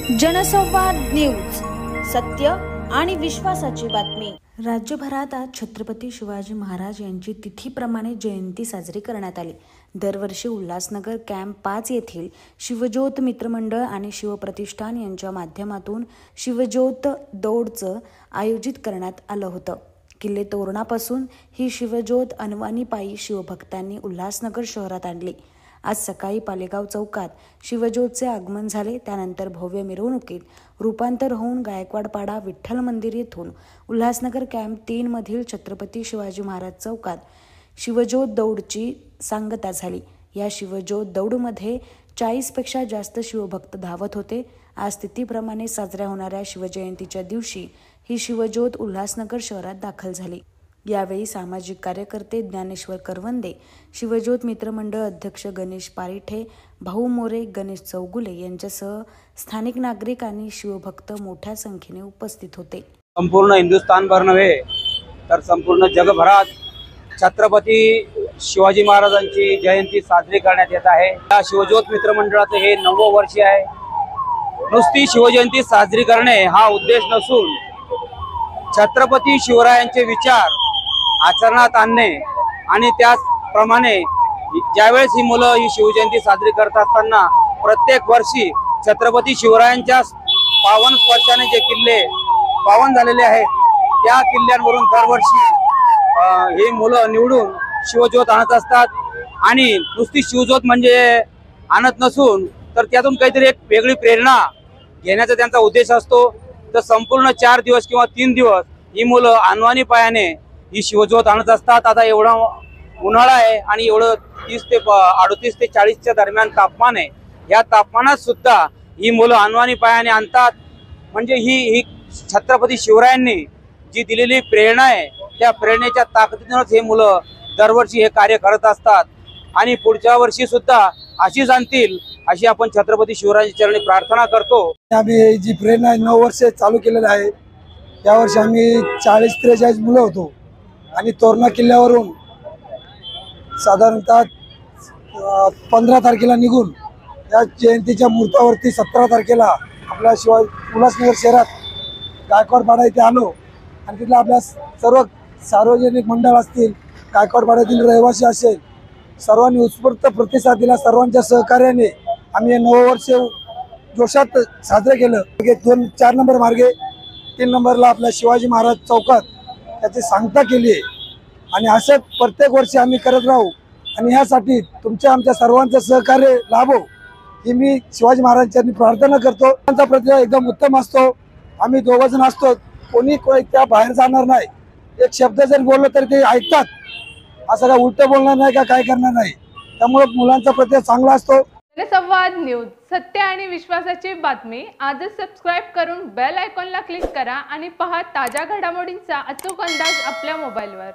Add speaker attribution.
Speaker 1: जनसंवाद न्यूज, सत्य आणि विश्वासाची बातमी। राज्यभरात आज छत्रपती शिवाजी महाराज यांची तिथीप्रमाणे जयंती साजरी करण्यात आली। दरवर्षी उल्हासनगर कॅम्प 5 येथील शिवज्योत मित्रमंडळ आणि शिवप्रतिष्ठान यांच्या माध्यमातून शिवज्योत दौडचं आयोजित करण्यात आलं होतं। किल्ले तोरणापासून ही शिवज्योत अनवाणी पायी शिवभक्तांनी उल्हासनगर शहरात आणली। आज सकाळी पालेगाव चौकात शिवज्योतचे आगमन झाले। त्यानंतर भव्य मिरवणुकीत रूपांतर होऊन गायकवाडपाडा विठ्ठल मंदिर येथून उल्हासनगर कॅम्प 3 मधील छत्रपती शिवाजी महाराज चौकात शिवज्योत दौडची सांगता झाली। या शिवज्योत दौडमध्ये 40 पेक्षा जास्त शिवभक्त धावत होते। आज तिथीप्रमाणे साजऱ्या होणाऱ्या शिवजयंतीच्या दिवशी ही शिवज्योत उल्हासनगर शहरात दाखल झाली। यावेळी सामाजिक कार्यकर्ते ज्ञानेश्वर करवंदे, शिवज्योत मित्रमंडळ अध्यक्ष गणेश पारिठे, भाऊ मोरे, गणेश चौगुले यांच्यासह स्थानिक नागरिक आणि शिवभक्त मोठ्या संख्येने उपस्थित होते।
Speaker 2: संपूर्ण हिंदुस्थानभर नव्हे तर संपूर्ण जगभरात छत्रपती शिवाजी महाराजांची जयंती साजरी करण्यात येत आहे। या शिवज्योत मित्रमंडळाचे हे 9वे वर्ष आहे। नुसती शिवजयंती साजरी करणे हा उद्देश नसून छत्रपती शिवरायांचे विचार आचरणात आणणे आणि त्याचप्रमाणे ज्यावेळेस ही मुलं ही शिवजयंती साजरी करत असताना प्रत्येक वर्षी छत्रपती शिवरायांच्या पावन स्पर्शाने जे किल्ले पावन झालेले आहेत त्या किल्ल्यांवरून दरवर्षी ही मुलं निवडून शिवज्योत आणत असतात। आणि नुसती शिवज्योत म्हणजे आणत नसून तर त्यातून काहीतरी एक वेगळी प्रेरणा घेण्याचा त्यांचा उद्देश असतो। तर संपूर्ण 4 दिवस किंवा 3 दिवस ही मुलं अनवाणी पायाने ही शिवज्योत आणत असतात। आता एवढा उन्हाळा आहे आणि एवढं 30 ते 38 ते 40च्या दरम्यान तापमान आहे। या तापमानात सुद्धा ही मुलं अनवाणी पायाने आणतात। म्हणजे ही छत्रपती शिवरायांनी जी दिलेली प्रेरणा आहे त्या प्रेरणेच्या ताकदीनेच हे मुलं दरवर्षी हे कार्य करत असतात आणि पुढच्या वर्षी सुद्धा अशीच आणतील अशी आपण छत्रपती शिवरायांच्या चरणी प्रार्थना करतो।
Speaker 3: आम्ही जी प्रेरणा 9 वर्ष चालू केलेली आहे त्या वर्षी आम्ही 40-43 मुलं होतो आणि तोरणा किल्ल्यावरून साधारणतः 15 तारखेला निघून या जयंतीच्या मुहूर्तावरती 17 तारखेला आपल्या उल्हासनगर शहरात गायकवाडपाडा इथे आलो आणि तिथल्या आपल्या सर्व सार्वजनिक मंडळ असतील, गायकवाडपाड्यातील रहिवासी असेल, सर्वांनी उत्स्फूर्त प्रतिसाद दिला। सर्वांच्या सहकार्याने आम्ही हे 9 वर्ष जोशात साजरे केलं। 4 नंबर मार्गे 3 नंबरला आपल्या शिवाजी महाराज चौकात त्याची सांगता केली आहे आणि असं प्रत्येक वर्षी आम्ही करत राहू आणि ह्यासाठी तुमच्या आमच्या सर्वांचं सहकार्य लाभो ही मी शिवाजी महाराजांनी प्रार्थना करतो। त्यांचा प्रतिसाद एकदम उत्तम असतो। आम्ही 2 जण असतो, कोणी त्या बाहेर जाणार नाही। एक शब्द जर बोललो तर ते ऐकतात, असं काय उलट बोलणार नाही का काय करणार नाही। त्यामुळे मुलांचा प्रतिसाद चांगला असतो।
Speaker 4: जनसंवाद न्यूज, सत्य आणि विश्वासाची बातमी। आजच सबस्क्राइब करून बेल आयकॉनला क्लिक करा आणि पहा ताज्या घडामोडींचा अचूक अंदाज आपल्या मोबाईलवर।